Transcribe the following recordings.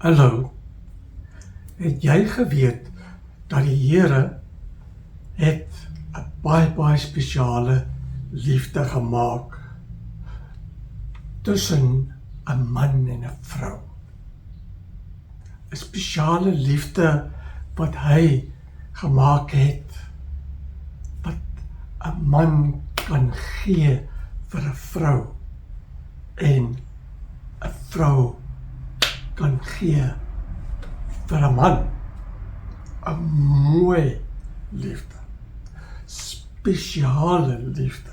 Hallo, het jy geweet dat die Here het 'n baie spesiale liefde gemaak tussen 'n man en 'n vrou? 'n Spesiale liefde wat hy gemaak het, wat 'n man kan gee vir 'n vrou en 'n vrou kan gee vir 'n man. 'n Mooi liefde, spesiale liefde.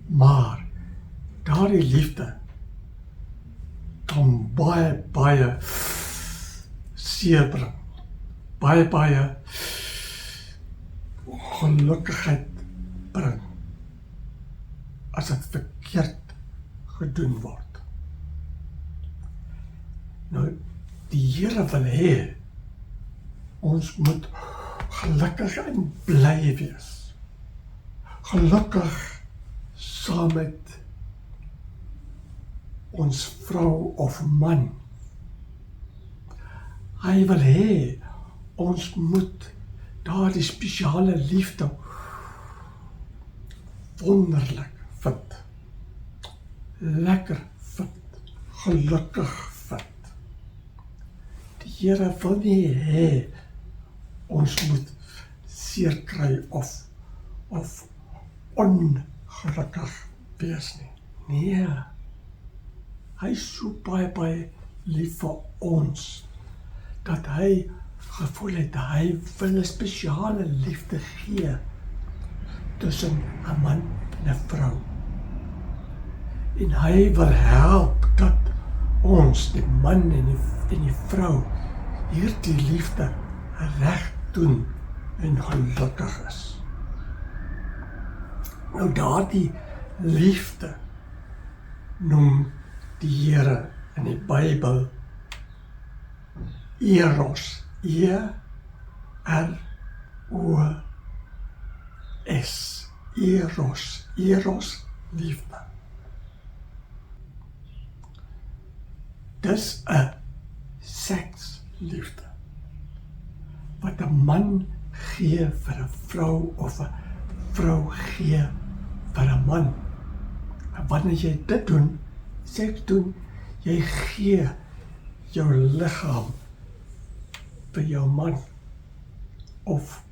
Maar daardie liefde kan baie seer bring, baie ongelukkigheid bring as dit verkeerd gedoen word. Nou, die Here wil hê ons moet gelukkig en bly wees. Gelukkig saam met ons vrou of man. Hy wil hê ons moet daardie spesiale liefde wonderlik vind, lekker vind, gelukkig vind. Die Here wil nie hê ons moet seer kry of ongelukkig wees nie. Nee, hy is so baie lief vir ons, dat hy gevoel het, hy wil 'n spesiale liefde gee tussen 'n man en 'n vrou. En hy wil help dat ons, die man en die vrou, hierdie liefde reg doen en gelukkig is. Nou daardie liefde noem die Here in die Bybel Eros, E-R-O-S, Eros liefde. Dis 'n seksliefde wat 'n man gee vir 'n vrou of 'n vrou gee vir 'n man. En wanneer jy dit doen, seks doen, jy gee jou liggaam vir jou man, of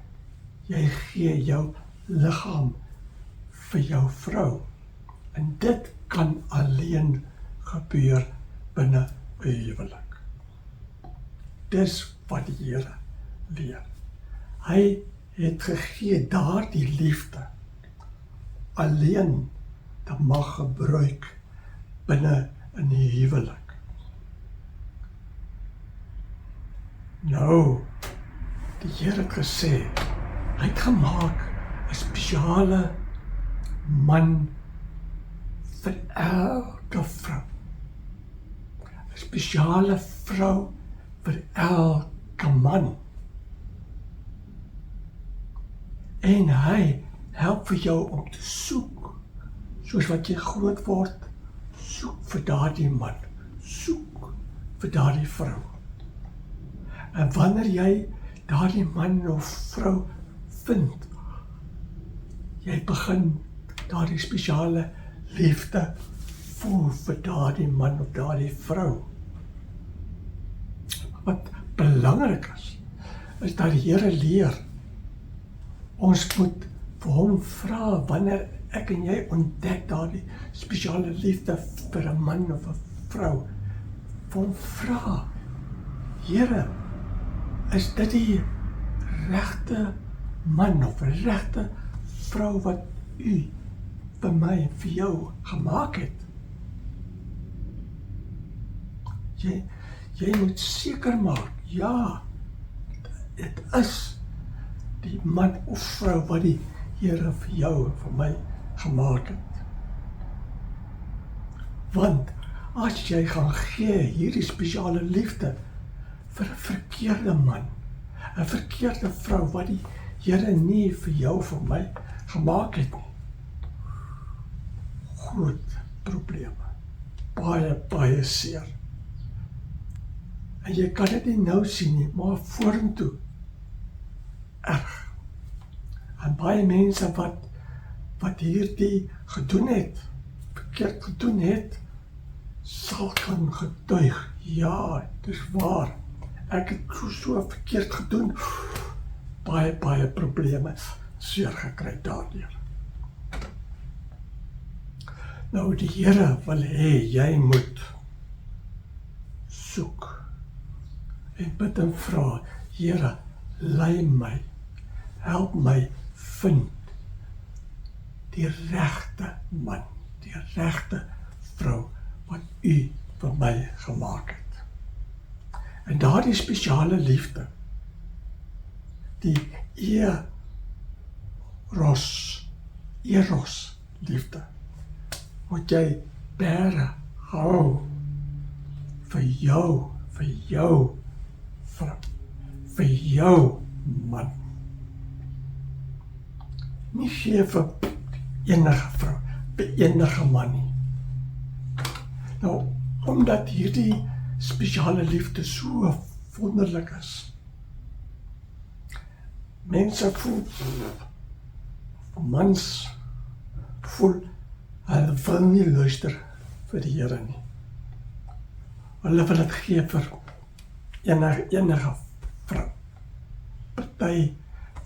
jy gee jou liggaam vir jou vrou. En dit kan alleen gebeur binne 'n huwelik. Dis wat die Here leer. Hy het gegee daardie liefde alleen te mag gebruik binne 'n huwelik. Nou, die Here het gesê, hy het gemaak 'n spesiale man vir elke vrou. 'n Spesiale vrou vir elke man. En hy help vir jou om te soek, soos wat jy groot word, soek vir daardie man, soek vir daardie vrou. En wanneer jy daardie man of vrou vind, jy begin daardie spesiale liefde voel vir daardie man of daardie vrou. Wat belangrik is dat die Here leer, ons moet vir hom vra, wanneer ek en jy ontdek daardie spesiale liefde vir 'n man of 'n vrou, vir hom vra, Here, is dit die regte man of regte vrou wat u vir my en vir jou gemaak het? Jy moet seker maak, ja, dit is die man of vrou wat die Here vir jou en vir my gemaak het. Want as jy gaan gee hierdie spesiale liefde vir 'n verkeerde man, 'n verkeerde vrou wat die Here nie vir jou vir my gemaak het nie, groot probleme, baie seer. En jy kan dit nie nou sien nie, maar vorentoe erg. En baie mense wat hierdie gedoen het, verkeerd gedoen het, sal kan getuig, ja, dis waar, ek het so verkeerd gedoen, baie probleme seer gekry daardeur. Nou die Here wil hê, jy moet soek en bid en vra, Here, lei my, help my vind die regte man, die regte vrou wat u vir my gemaak het. En daardie spesiale liefde, die eros liefde, moet jy bære, hou vir jou vrou, vir jou man. Nie gee vir enige vrou, vir enige man nie. Nou, omdat hierdie spesiale liefde so wonderlik is, mense voel, mans voel, hulle wil nie luister vir die Here nie. Hulle wil dit gee vir enige vrou. Party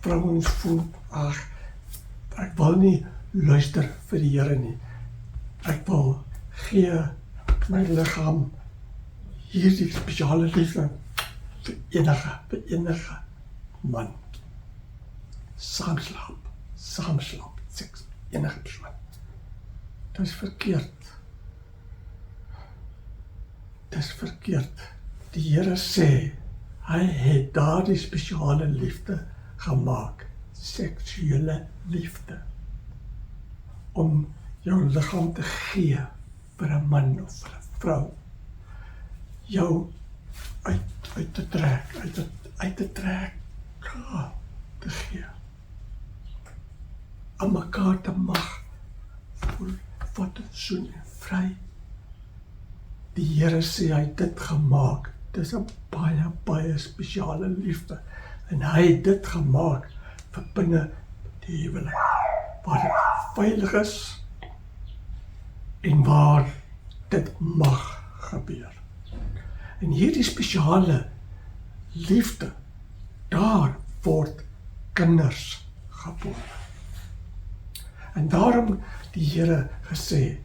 vrouens voel, ek wil nie luister vir die Here nie. Ek wil gee my liggaam hierdie spesiale liefde vir enige man. Saamslaap, seks, enige persoon. Dit is verkeerd. Dit is verkeerd. Die Here sê, hy het daardie spesiale liefde gemaak, seksuele liefde, om jou liggaam te gee vir 'n man of vir 'n vrou, jou uit te trek, te gee, aan mekaar te mag, voel, vat en soen en vry. Die Here sê, hy het dit gemaak, dit is 'n baie spesiale liefde, en hy het dit gemaak vir binne die huwelik, waar dit veilig is, en waar dit mag gebeur. En hierdie spesiale liefde, daar word kinders gebore. En daarom die Here gesê,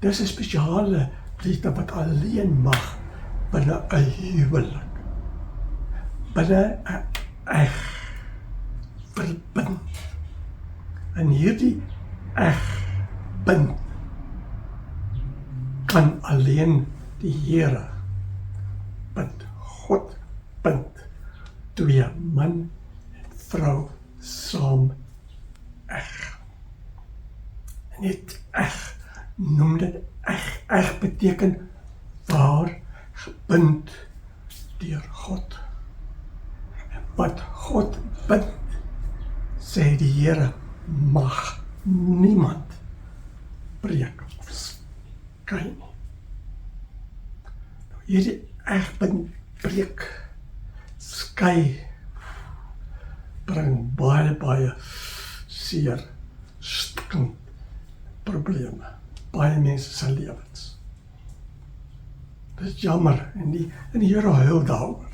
dis 'n spesiale liefde wat alleen mag binne 'n huwelik, binne 'n eg verbind. En hierdie eg bind kan alleen die Here bind. God bind twee man en vrou saam eg. En dit eg, noem dit eg. Eg beteken waar gebind deur God. En wat God bind, sê die Here, mag niemand breek of skei nie. Nou, hierdie egbind breek, skei, bring baie seer, stikkend probleme, baie mense se lewens. Dit is jammer, en die Here huil daaroor.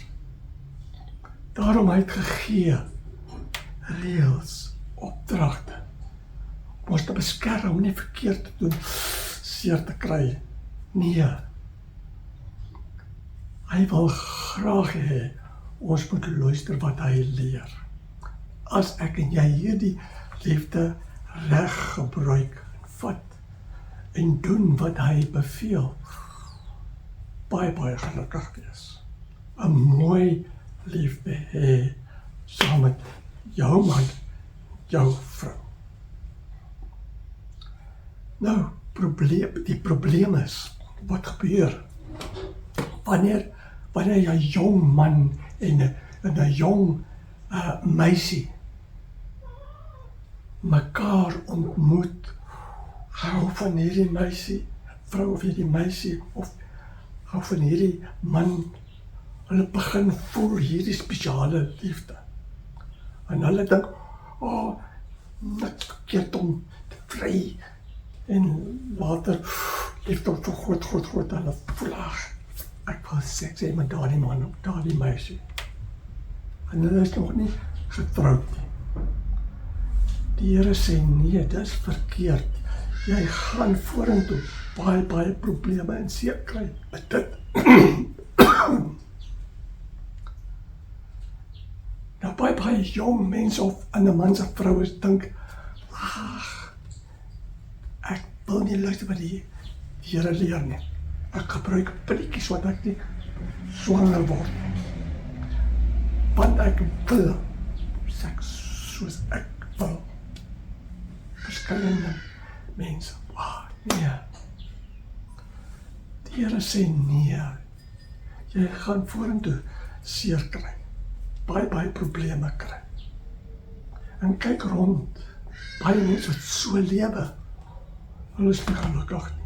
Daarom hy het gegee reëls, opdragte, om ons te beskerm, om nie verkeerd te doen, seer te kry. Nee. Hy wil graag hê, ons moet luister wat hy leer. As ek en jy hierdie liefde reg gebruik, en vat, en doen wat hy beveel, baie gelukkig wees. 'n mooi liefde hê, saam met jou man, jou vrou. Nou, die probleem is, wat gebeur, wanneer jy 'n jong man en 'n jong meisie mekaar ontmoet, hou van hierdie meisie, vrou of hierdie meisie, of hou van hierdie man, hulle begin voel hierdie spesiale liefde. En hulle dink, niks verkeerd om te vry. En later liefde om so groot, hulle voel, ek wil seks hê met daardie man of daardie meisie. En hulle is nog nie getroud nie. Die Here sê, nee, dis verkeerd. Jy gaan vorentoe baie probleme en seer kry met dit. Nou baie jong mense of in 'n man se vrou is dink, ek wil nie luister wat die Here leer nie. Ek gebruik pilletjies wat ek nie swanger word nie. Want ek wil seks soos ek wil. Verskillende mense, nee. Die Here sê nee, jy gaan vorentoe seer kry, baie probleme kry. En kyk rond, baie mense wat so lewe, hulle is nie gelukkig nie.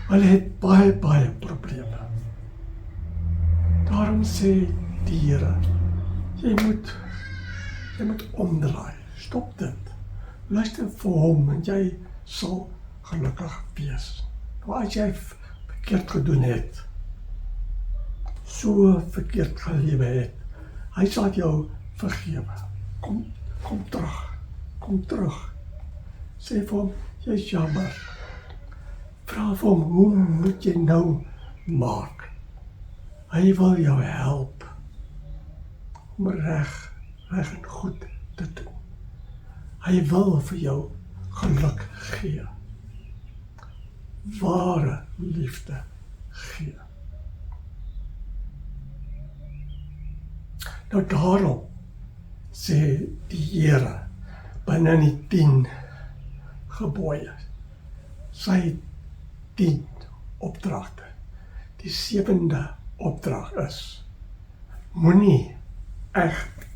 Hulle het baie probleme. Daarom sê die Here, jy moet omdraai, stop dit. Luister vir hom en jy sal gelukkig wees. Maar as jy verkeerd gedoen het, so verkeerd gelewe het, hy sal jou vergewe. Kom terug. Sê vir hom, jy is jammer. Vra vir hom, hoe moet jy nou maak? Hy wil jou help om reg en goed te doen. Hy wil vir jou geluk gee. Ware liefde gee. Nou daarom sê die Here binne die 10 gebooie, sy 10 opdragte. Die 7de opdrag is, moenie echt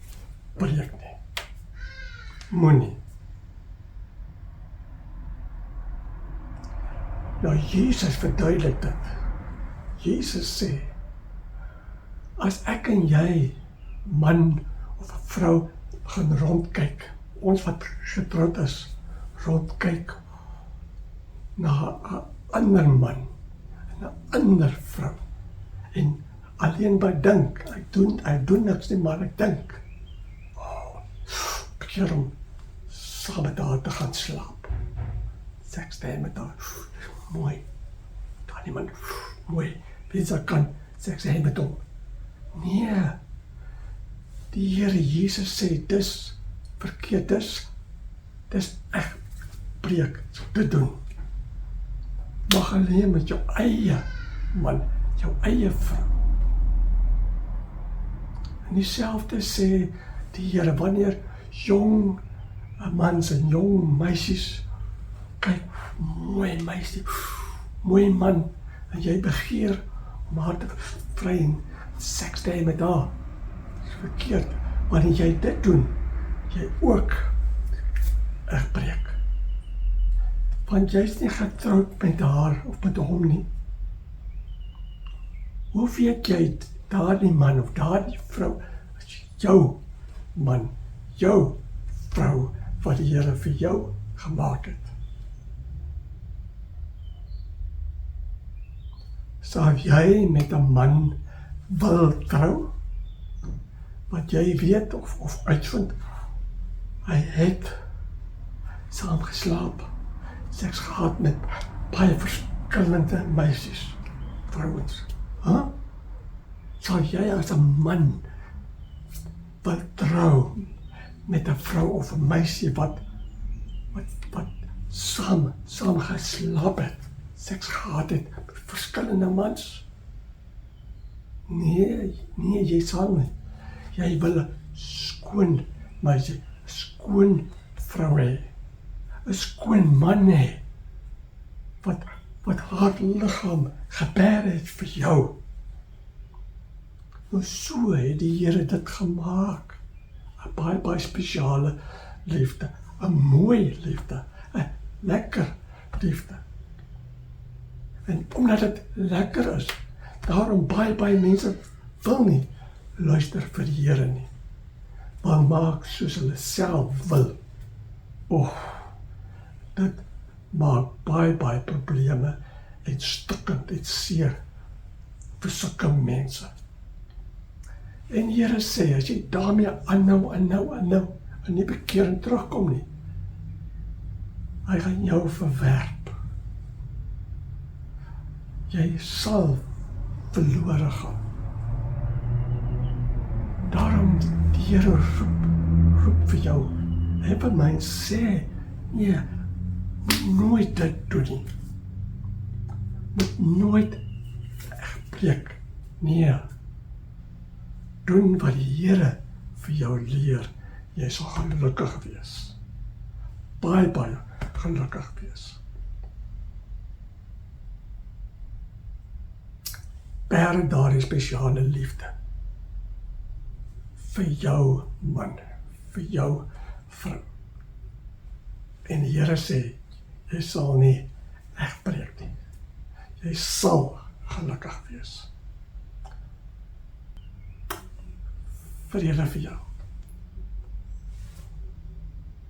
breek nie. Moenie. Nou Jesus verduidelik dit. Jesus sê, as ek en jy, man of vrou, gaan rondkyk, ons wat getroud is, rondkyk na 'n ander man en 'n ander vrou, en alleen by dink, ek doen niks nie, maar ek dink, bekeer om saam met haar te gaan slaap. Seks te hê met haar, mooi. Daar iemand, mooi, wie kan seks hê met hom? Nee, die Here Jesus sê, dis verkeerd, dis echt breek te doen. Mag alleen met jou eie man, jou eie vrou. En dieselfde sê die Here, wanneer jong mans en jong meisies, kyk, mooi meisie, mooi man, en jy begeer om haar te vry en seks te hê met haar. Dit is verkeerd. Wanneer jy dit doen, jy ook breek. Want jy is nie getroud met haar of met hom nie. Hoe weet jy daardie man of daardie vrou is jou man, jou vrou wat die Here vir jou gemaak het? Sal jy met 'n man wil trou, wat jy weet of uitvind, hy het saam geslaap, seks gehad met baie verskillende meisies, vrouens. Sal jy as 'n man wil trou met 'n vrou of 'n meisie wat saam geslaap het, seks gehad het met verskillende mans? Nee, jy sal nie. Jy wil 'n skoon meisie, 'n skoon vrou hê, 'n skoon man hê, wat haar liggaam gebær het vir jou. Nou so het die Here dit gemaak. 'n baie spesiale liefde, 'n mooi liefde, 'n lekker liefde. En omdat dit lekker is, daarom baie mense wil nie luister vir die Here nie, maar maak soos hulle self wil. Dit maak baie probleme en stikkend en seer vir sulke mense. En die Here sê, as jy daarmee aanhou, en nie bekeer en terugkom nie, hy gaan jou verwerp. Jy sal verlore gaan. Daarom die Here roep vir jou. Hy wil my sê, nee, moet nooit dit doen nie. Moet nooit breek. Nee. Doen wat die Here vir jou leer. Jy sal gelukkig wees. Baie gelukkig wees. Bære daardie spesiale liefde vir jou man, vir jou vrou. En die Here sê, jy sal nie egbreek nie. Jy sal gelukkig wees. Vrede vir jou.